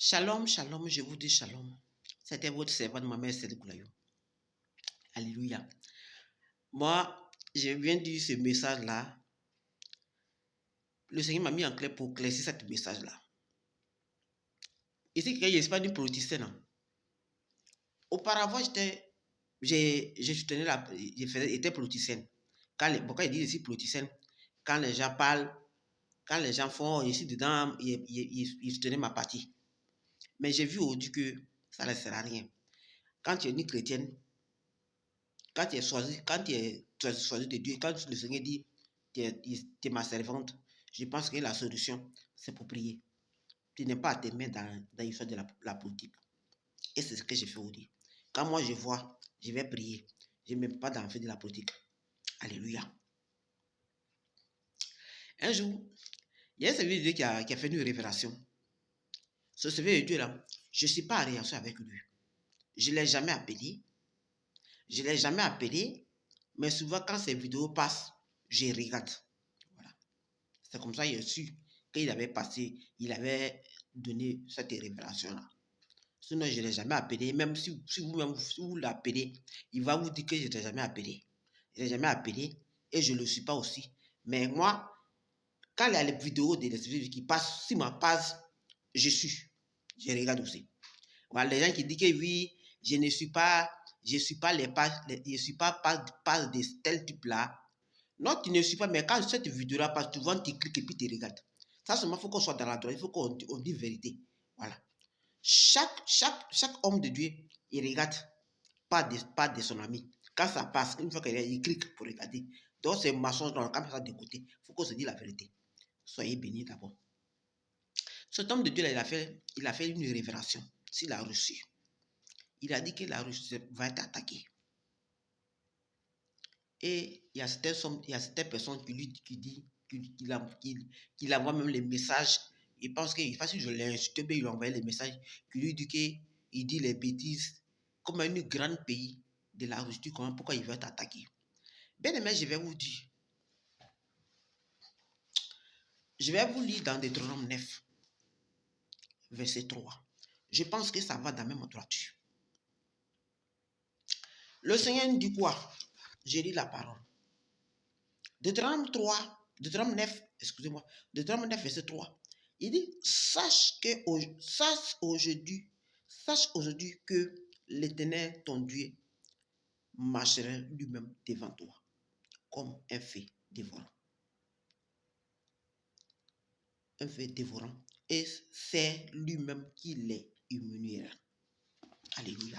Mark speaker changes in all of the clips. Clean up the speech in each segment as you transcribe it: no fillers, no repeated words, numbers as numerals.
Speaker 1: Shalom, shalom, je vous dis shalom. C'était votre servante, ma mère Céline Koulayo. Alléluia. Moi, je viens de dire ce message-là. Le Seigneur m'a mis en clair pour claircir ce message-là. Ici, je ne suis pas d'une politicienne. Hein. Auparavant, je soutenais j'étais politicienne. Pourquoi je dis ici politicienne? Quand les gens parlent, quand les gens font ici dedans, ils soutenaient ma partie. Mais j'ai vu aujourd'hui que ça ne sert à rien. Quand tu es une chrétienne, quand tu es choisi de Dieu, quand le Seigneur dit tu es ma servante, je pense que la solution, c'est pour prier. Tu n'es pas à te mettre dans l'histoire de la politique. Et c'est ce que je fais aujourd'hui. Quand moi je vois, je vais prier. Je ne me mets pas dans le fait de la politique. Alléluia. Un jour, il y a un service de Dieu qui a fait une révélation. Ce service de Dieu-là, je ne suis pas en réaction avec lui. Je ne l'ai jamais appelé. Je ne l'ai jamais appelé. Mais souvent, quand ces vidéos passent, je regarde. Voilà. C'est comme ça qu'il a su qu'il avait passé, il avait donné cette révélation-là. Sinon, je ne l'ai jamais appelé. Même si vous l'appelez, il va vous dire que je ne l'ai jamais appelé. Je ne l'ai jamais appelé et je ne le suis pas aussi. Mais moi, quand il y a les vidéos de les qui passent sur ma page, je suis. Je regarde aussi. Voilà, les gens qui disent que oui, je ne suis pas les pages, je ne suis pas page de tel type-là. Non, tu ne suis pas, mais quand cette vidéo-là passe, tu vois, tu cliques et puis tu regardes. Ça seulement, il faut qu'on soit dans la droite, il faut qu'on dise vérité. Voilà. Chaque homme de Dieu, il regarde pas de son ami. Quand ça passe, une fois qu'il clique pour regarder. Donc, c'est mensonge, dans le cas ça de côté. Il faut qu'on se dise la vérité. Soyez bénis d'abord. Cet homme de Dieu, là, il a fait une révélation. S'il a reçu. Il a dit que la Russie va être attaquée. Et il y a certaines personnes qui envoient même les messages. Il pense qu'il fasse que je l'ai insulté, mais il a envoyé les messages qui lui dit qu'il dit les bêtises. Comme un grand pays de la Russie, pourquoi il veut être attaqué. Bien aimé, je vais vous dire. Je vais vous lire dans Deutéronome 9, verset 3. Je pense que ça va dans la même droiture. Le Seigneur dit quoi? Je lis la parole. Deutéronome 9, excusez-moi, Deutéronome 9, verset 3. Il dit, sache aujourd'hui que l'Éternel, ton Dieu, marchera lui-même devant toi, comme un feu dévorant. Un feu dévorant. Et c'est lui-même qui les humiliera. Alléluia.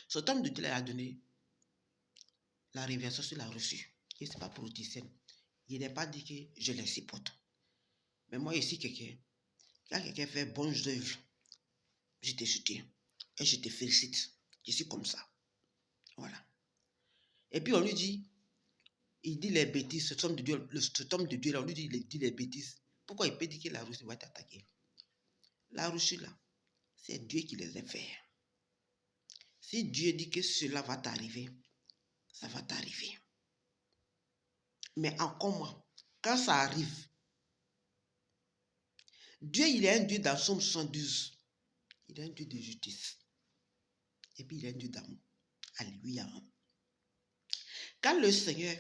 Speaker 1: Cet homme de Dieu a donné la révélation sur la reçue. Il n'est pas politicien. Il n'est pas dit que je les supporte. Mais moi, ici, quand quelqu'un fait bonnes œuvres, je te soutiens et je te félicite. Je suis comme ça. Voilà. Et puis on lui dit, il dit les bêtises, cet homme de Dieu, là, on lui dit, il dit les bêtises. Pourquoi il peut dire que la Russie va t'attaquer? La Russie, là, c'est Dieu qui les a fait. Si Dieu dit que cela va t'arriver, ça va t'arriver. Mais encore moins, quand ça arrive, Dieu, il est un Dieu dans Somme 112. Il est un Dieu de justice. Et puis il est un Dieu d'amour. Alléluia. Quand le Seigneur,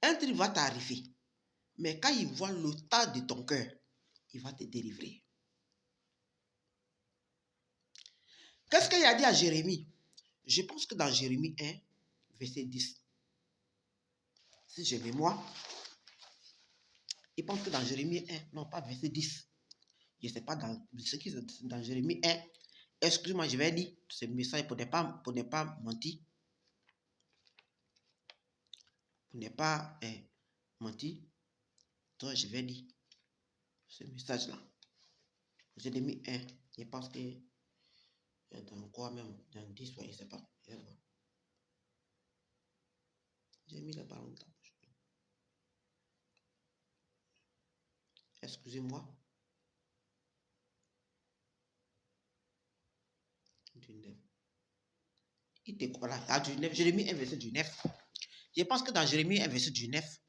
Speaker 1: un truc va t'arriver, mais quand il voit l'état de ton cœur, il va te délivrer. Qu'est-ce qu'il a dit à Jérémie? Je pense que dans Jérémie 1, verset 10, si j'ai mémoire, il pense que dans Jérémie 1, non pas verset 10, je ne sais pas dans ce qui est dans Jérémie 1, excuse-moi, je vais lire ce message pour ne pas mentir. Pour ne pas mentir, donc je vais lire ce message-là. Jérémie 1, je pense que dans quoi même, dans 10, je ne sais pas. J'ai mis la parole longtemps. Excusez-moi. Du 9. Il était quoi là? Du 9. Jérémie 1, verset du 9. Je pense que dans Jérémie 1, verset du 9,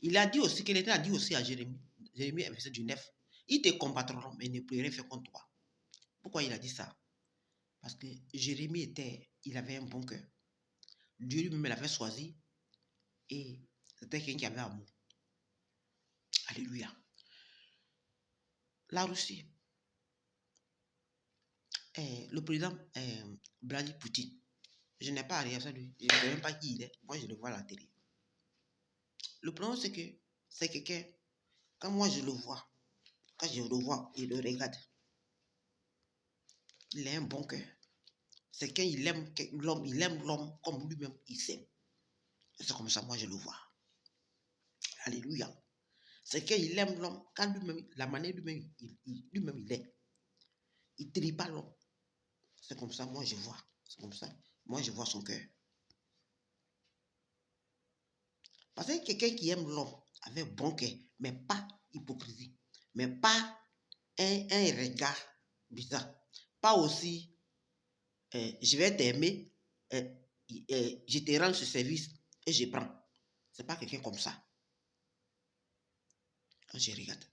Speaker 1: il a dit aussi, que l'Éternel a dit aussi à Jérémie 1, verset du 9, Ils te combattront, mais ils ne pourront rien faire contre toi. Pourquoi il a dit ça? Parce que Jérémie il avait un bon cœur. Dieu lui-même l'avait choisi et c'était quelqu'un qui avait amour. Alléluia. La Russie, le président Vladimir Poutine, je n'ai pas rien à lui. Je ne sais même pas qui il est. Moi, je le vois à la télé. Le problème, c'est que c'est quelqu'un, quand moi je le vois, quand je le vois et le regarde, il a un bon cœur. C'est quand il aime l'homme comme lui-même, il s'aime. C'est comme ça, moi je le vois. Alléluia. C'est qu'il aime l'homme quand lui-même, la manière lui-même, lui-même il est. Il ne trie pas l'homme. C'est comme ça, moi je vois. C'est comme ça, moi je vois son cœur. Parce que quelqu'un qui aime l'homme avec bon cœur, mais pas hypocrisie, mais pas un regard bizarre, pas aussi je vais t'aimer, je te rends ce service et je prends. C'est pas quelqu'un comme ça. Quand je regarde.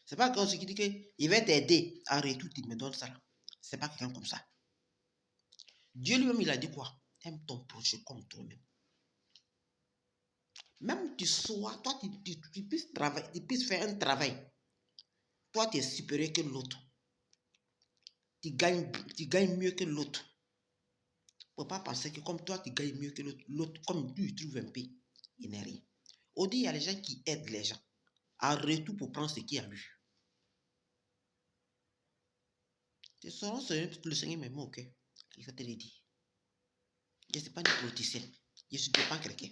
Speaker 1: C'est pas comme ce qui dit que il va t'aider en retour, il me donne ça. C'est pas quelqu'un comme ça. Dieu lui-même, il a dit quoi? Aime ton prochain comme toi-même. Même tu sois, toi, tu puisses travailler, tu puisses faire un travail. Toi, tu es supérieur que l'autre. Tu gagnes mieux que l'autre. Il ne faut pas penser que comme toi, tu gagnes mieux que l'autre, comme tu trouves un peu, il n'est rien. On dit, il y a les gens qui aident les gens en retour pour prendre ce qui est à lui. C'est selon ce que le Seigneur m'a ok. Il va te le dire. Je ne suis pas une politicienne. Je ne suis pas quelqu'un.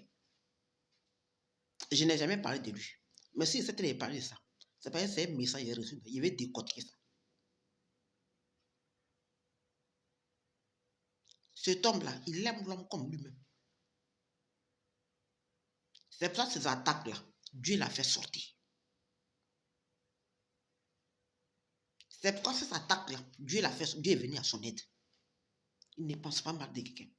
Speaker 1: Je n'ai jamais parlé de lui. Mais si c'était parlé de ça, c'est parce que c'est un message qu'il a reçu. Il va décortiquer ça. Cet homme-là, il aime l'homme comme lui-même. C'est pour ça que ces attaques-là, Dieu l'a fait sortir. C'est pourquoi ces attaques-là, Dieu est venu à son aide. Il ne pense pas mal de quelqu'un.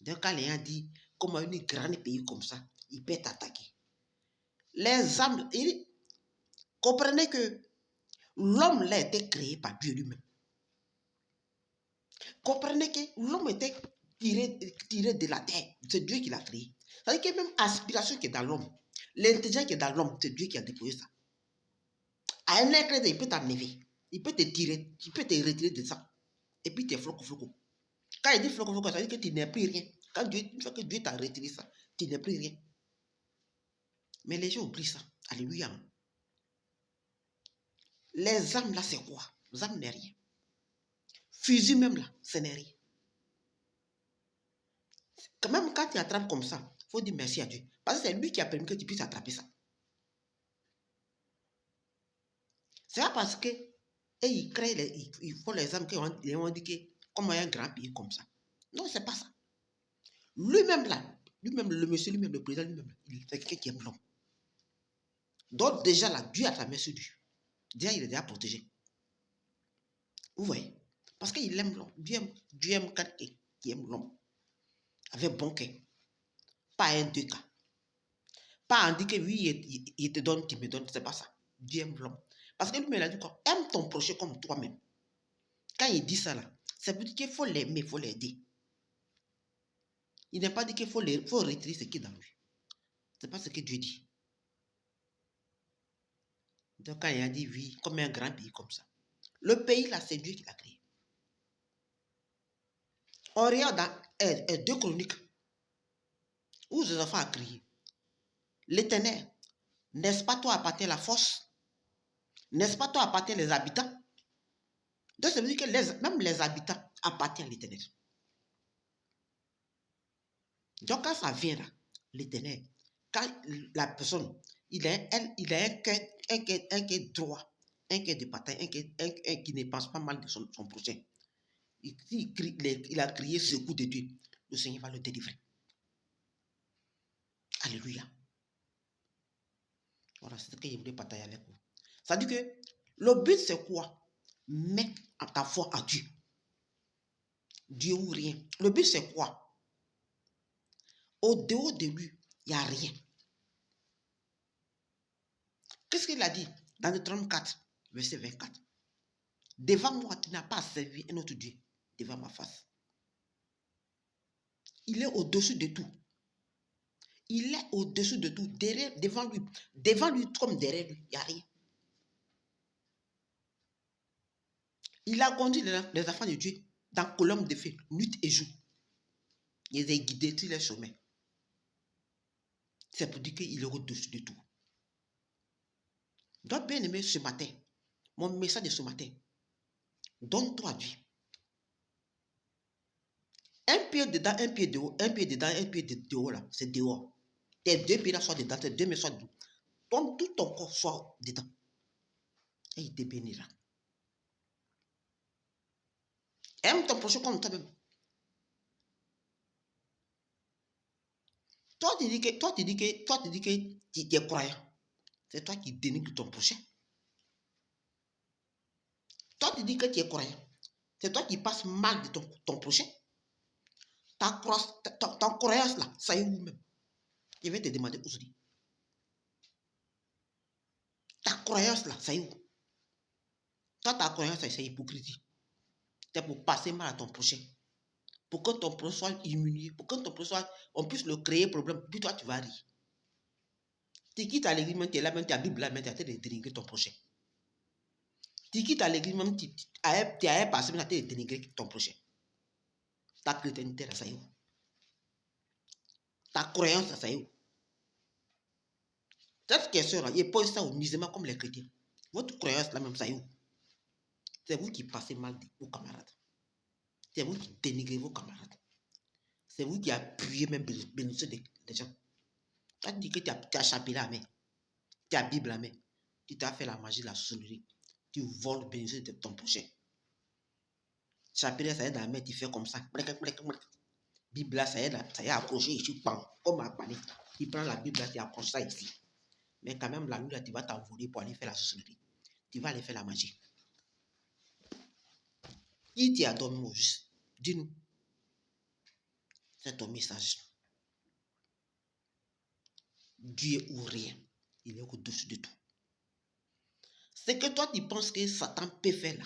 Speaker 1: Donc, quand les gens disent, comme un grand pays comme ça, il peut t'attaquer. Les âmes, comprenez que l'homme l'a été créé par Dieu lui-même. Comprenez que l'homme était tiré de la terre. C'est Dieu qui l'a créé. C'est-à-dire que même l'aspiration qui est dans l'homme, l'intelligence qui est dans l'homme, c'est Dieu qui a déposé ça. À un éclat, il peut t'enlever. Il peut te tirer, il peut te retirer de ça. Et puis tu es floco. Quand il dit floco, ça veut dire que tu n'es plus rien. Quand une fois que Dieu t'a retiré ça, tu n'es plus rien. Mais les gens oublient ça. Alléluia. Les âmes là, c'est quoi? Les âmes n'est rien. Fusil même là, ce n'est rien. Même quand tu attrapes comme ça, il faut dire merci à Dieu. Parce que c'est lui qui a permis que tu puisses attraper ça. C'est pas parce que ils font les âmes qui ont dit que comme un grand pays comme ça. Non, c'est pas ça. Lui-même là, le monsieur lui-même, le président lui-même, il fait quelqu'un qui aime l'homme. Donc déjà là, Dieu a sa main sur lui. Déjà, il est déjà protégé. Vous voyez? Parce qu'il aime l'homme. Dieu aime quelqu'un qui aime l'homme. Avec bon cœur. Pas un deux cas. Pas en dit que oui, il te donne, tu me donnes. C'est pas ça. Dieu aime l'homme. Parce que lui-même, il a dit quoi? Aime ton prochain comme toi-même. Quand il dit ça là, ça veut dire qu'il faut l'aimer, il faut l'aider. Il n'a pas dit qu'il faut retirer ce qui est dans lui. C'est pas ce que Dieu dit. Donc quand il a dit oui, comme un grand pays comme ça. Le pays là, c'est Dieu qui l'a créé. On regarde dans 2 Chroniques, où les enfants ont crié. L'Éternel, n'est-ce pas toi appartient la force? N'est-ce pas toi appartient les habitants? Donc ça veut dire que même les habitants appartiennent à l'Éternel. Donc quand ça vient là, l'Éternel, quand la personne, il a un cœur droit, un cœur de bataille, un qui ne pense pas mal de son prochain. Il a crié ce coup de Dieu, le Seigneur va le délivrer. Alléluia. Voilà, c'est ce que je voulais partager avec vous. Ça dit que le but c'est quoi? Mettre ta foi à Dieu. Dieu ou rien. Le but c'est quoi? Au dehors de lui, il n'y a rien. Qu'est-ce qu'il a dit dans Deutéronome 4, verset 24? Devant moi, tu n'as pas servi un autre Dieu devant ma face. Il est au-dessus de tout. Il est au-dessus de tout. Derrière, devant lui comme derrière lui, il n'y a rien. Il a conduit les enfants de Dieu dans colonne de feu, nuit et jour. Il les a guidés sur les chemins. C'est pour dire qu'il est au-dessus de tout. Donc, bien aimé, ce matin, mon message de ce matin, donne-toi Dieu. Un pied dedans, un pied dehors, un pied dedans, un pied dehors, là, c'est dehors. Tes deux pieds là soient dedans, tes deux mains soient dedans. Ton, tout ton corps soit dedans. Et il te bénira. Aime ton prochain comme toi-même. Toi, tu dis que tu es croyant. C'est toi qui dénigres ton prochain. Toi, tu dis que tu es croyant. C'est toi qui passes mal de ton prochain. Ta croyance là, ça y est où même? Je vais te demander aujourd'hui. Ta croyance là, ça y est où? Toi, ta croyance, c'est hypocrisie. C'est pour passer mal à ton prochain. Pour que ton prochain soit humilié. Pour que ton prochain on puisse le créer problème. Puis toi, tu vas rire. Tu quittes à l'église, tu es là, même ta Bible là, même tu as de dénigrer ton prochain. Tu quittes à l'église, même tu as passé, même tu as de dénigrer ton prochain. Ta chrétienté là, ça y est où? Ta croyance là, ça y est où? Cette question là, il pose ça au musulmans comme les chrétiens. Votre croyance là, même ça y est où? C'est vous qui passez mal vos camarades. C'est vous qui dénigrez vos camarades. C'est vous qui appuyez même bénéficier des gens. Tu dis que tu as chapé la main. Tu as Bible la main. Tu t'as fait la magie, la sorcellerie. Tu voles le bénéfice de ton prochain. Chapelet, ça y est dans la main, tu fais comme ça. Bible là, ça y est accroché ici, comme un panier. Tu prends la Bible là, tu accroches ça ici. Mais quand même, la nuit là, tu vas t'envoler pour aller faire la sorcellerie. Tu vas aller faire la magie. Qui t'y a dormi au juste? Dis-nous. C'est ton message. Dieu ou rien. Il est au-dessus de tout. C'est que toi, tu penses que Satan peut faire là.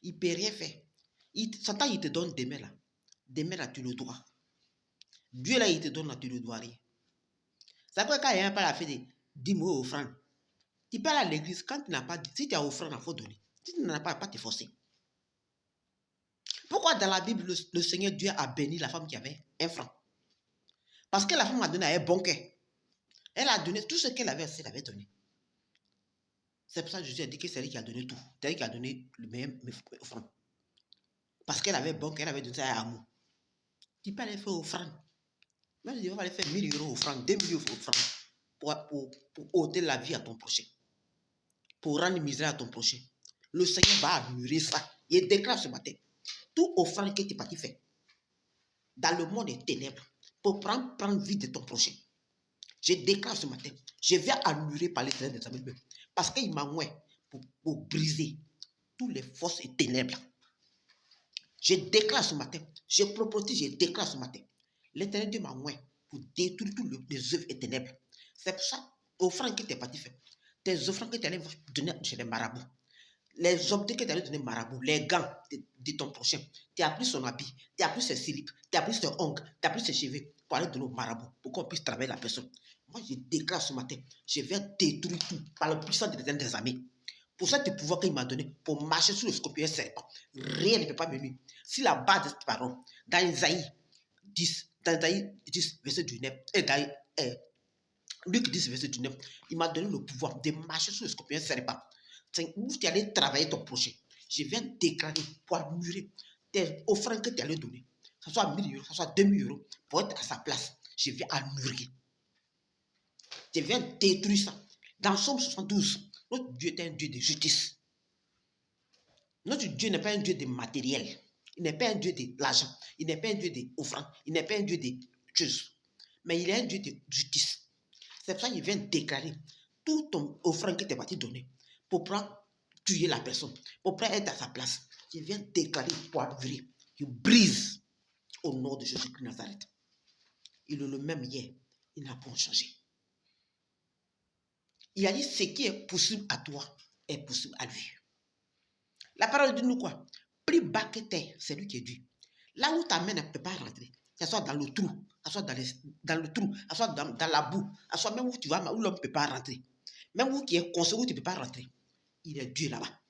Speaker 1: Il ne peut rien faire. Satan, il te donne des mains là. Des mains là, tu le dois. Dieu là, il te donne là, tu le dois rien. C'est pourquoi quand il y a un pas la fait de 10 mots offrandes, tu parles à l'église, quand tu n'as pas, si tu as offrande, il faut donner. Si tu n'en as pas te forcer. Pourquoi dans la Bible, le Seigneur Dieu a béni la femme qui avait un franc? Parce que la femme a donné à un bon cœur. Elle a donné tout ce qu'elle avait, elle avait donné. C'est pour ça que Jésus a dit que c'est elle qui a donné tout. C'est elle qui a donné le meilleur offrande. Parce qu'elle avait bon cœur, elle avait donné ça à amour. Tu peux aller faire offrande. Même si tu vas aller faire 1000 euros offrande, 2 000 euros offrande pour ôter la vie à ton prochain. Pour rendre misère à ton prochain. Le Seigneur va annuler ça. Il déclare ce matin. Tout offrande que tu es parti faire dans le monde des ténèbres pour prendre vie de ton prochain. Je déclare ce matin. Je vais annuler par les ténèbres des amis. Parce qu'il m'a moins pour briser toutes les forces et ténèbres. Je déclare ce matin. Je propose, je déclare ce matin. L'Éternel Dieu m'a moins pour détruire toutes les œuvres et ténèbres. C'est pour ça, offrandes que tu es parti faire. Tes offrandes que tu allais donner chez les marabouts. Les objets que tu allais donner marabout, les gants de ton prochain, tu as pris son habit, tu as pris ses slips, tu as pris ses ongles, tu as pris ses cheveux pour aller donner au marabout, pour qu'on puisse travailler la personne. Moi, je déclare ce matin, je vais détruire tout par la puissance des armées. Pour ça, tu pouvoir qu'il m'a donné pour marcher sur le scorpion et le serpent. Rien ne peut pas me nuire. Si la base de cette parole, dans Isaïe 10, verset 19, et dans Luc 10, verset 19, il m'a donné le pouvoir de marcher sur le scorpion et le serpent. Où tu allais travailler ton prochain. Je viens déclarer pour annuler tes offrandes que tu allais donner. Que ce soit 1000 euros, que ce soit 2000 euros, pour être à sa place. Je viens annuler. Je viens détruire ça. Dans Somme 72, notre Dieu est un Dieu de justice. Notre Dieu n'est pas un Dieu de matériel. Il n'est pas un Dieu de l'argent. Il n'est pas un Dieu d'offrande. Il n'est pas un Dieu de choses. Mais il est un Dieu de justice. C'est pour ça qu'il vient déclarer tout ton offrande que tu es parti donner pour prendre, tuer la personne, pour prendre être à sa place. Il vient déclarer pour annuler. Il brise au nom de Jésus-Christ Nazareth. Il est le même hier. Il n'a pas changé. Il a dit ce qui est possible à toi est possible à lui. La parole dit nous quoi? Plus bas que terre, c'est lui qui est Dieu. Là où ta main ne peut pas rentrer, que ce soit dans le trou, que ce soit dans le trou, que ce soit dans la boue, que ce soit même où tu vas, où l'homme ne peut pas rentrer. Même où qui est construit, où tu ne peux pas rentrer. Il est Dieu là-bas.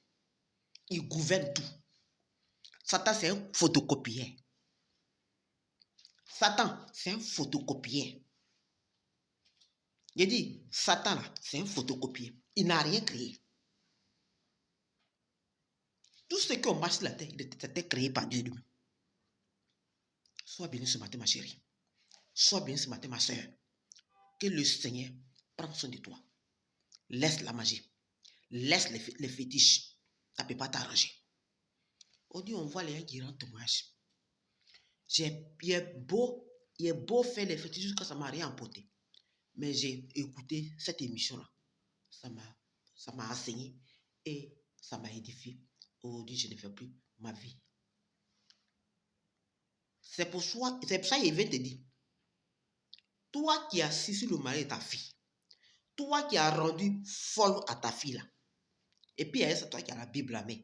Speaker 1: Il gouverne tout. Satan, c'est un photocopieur. Satan, c'est un photocopieur. J'ai dit, Satan, là, c'est un photocopieur. Il n'a rien créé. Tout ce qu'on marche sur la terre, il était créé par Dieu lui-même. Sois béni ce matin, ma chérie. Sois béni ce matin, ma soeur. Que le Seigneur prenne soin de toi. Laisse la magie. Laisse les fétiches. Ça ne peut pas t'arranger. Aujourd'hui, on voit les gens qui rendent témoignage. Il est beau faire les fétiches jusqu'à ça ne m'a rien emporté. Mais j'ai écouté cette émission-là. Ça m'a enseigné et ça m'a édifié. Aujourd'hui, je ne fais plus ma vie. C'est pour ça qu'il veut te dire. Toi qui as assis sur le mari de ta fille, toi qui as rendu folle à ta fille là, et puis c'est toi qui as la Bible à main.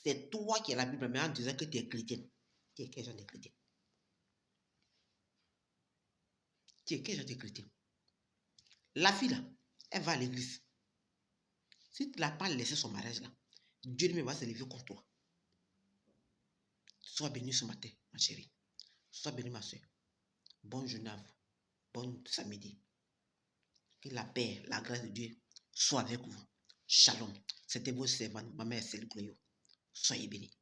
Speaker 1: C'est toi qui as la Bible à main en disant que tu es chrétienne. Tu es quel genre de chrétien? Tu es quel genre de chrétien? La fille là, elle va à l'église. Si tu n'as pas laissé son mariage là, Dieu lui va se lever contre toi. Sois béni ce matin, ma chérie. Sois béni, ma soeur. Bonne journée à vous. Bon samedi. Que la paix, la grâce de Dieu soit avec vous. Shalom. C'était vos servants, ma mère Céline Cloyo. Soyez bénis.